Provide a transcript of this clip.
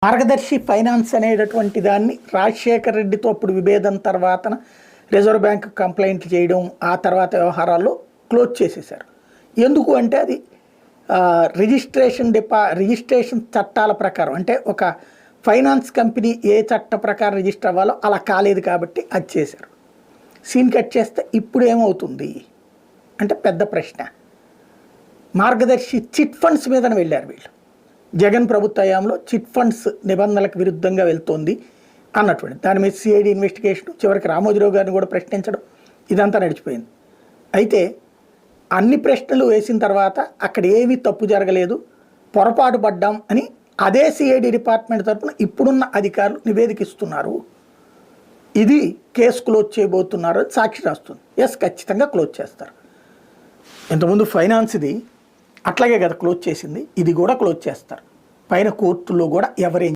మార్గదర్శి finance అనేటటువంటి దాన్ని రాజశేఖర్ రెడ్డితో అప్పుడు విభేదం తర్వాత రిజర్వ్ బ్యాంక్ కంప్లైంట్ చేయడం ఆ తర్వాత వ్యవహారాల్లో క్లోజ్ చేసేశారు. ఎందుకు అంటే అది రిజిస్ట్రేషన్ చట్టాల ప్రకారం, అంటే ఒక ఫైనాన్స్ కంపెనీ ఏ చట్ట ప్రకారం రిజిస్టర్ అవ్వాలో అలా కాలేదు కాబట్టి అది చేశారు. సీన్ కట్ చేస్తే ఇప్పుడు ఏమవుతుంది అంటే పెద్ద ప్రశ్న. మార్గదర్శి చిట్ ఫండ్స్ మీదన వెళ్ళారు వీళ్ళు. జగన్ ప్రభుత్వ హయాంలో చిట్ ఫండ్స్ నిబంధనలకు విరుద్ధంగా వెళ్తోంది అన్నటువంటి దాని మీద సిఐడి ఇన్వెస్టిగేషన్, చివరికి రామోజీరావు గారిని కూడా ప్రశ్నించడం, ఇదంతా నడిచిపోయింది. అయితే అన్ని ప్రశ్నలు వేసిన తర్వాత అక్కడ ఏమీ తప్పు జరగలేదు, పొరపాటు పడ్డాం అని అదే సిఐడి డిపార్ట్మెంట్ తరఫున ఇప్పుడున్న అధికారులు నివేదిక ఇస్తున్నారు. ఇది కేసు క్లోజ్ చేయబోతున్నారు అని సాక్షి రాస్తుంది. ఎస్, ఖచ్చితంగా క్లోజ్ చేస్తారు. ఇంతకుముందు ఫైనాన్స్ది అట్లాగే కదా క్లోజ్ చేసింది, ఇది కూడా క్లోజ్ చేస్తారు. పైన కోర్టులో కూడా ఎవరేం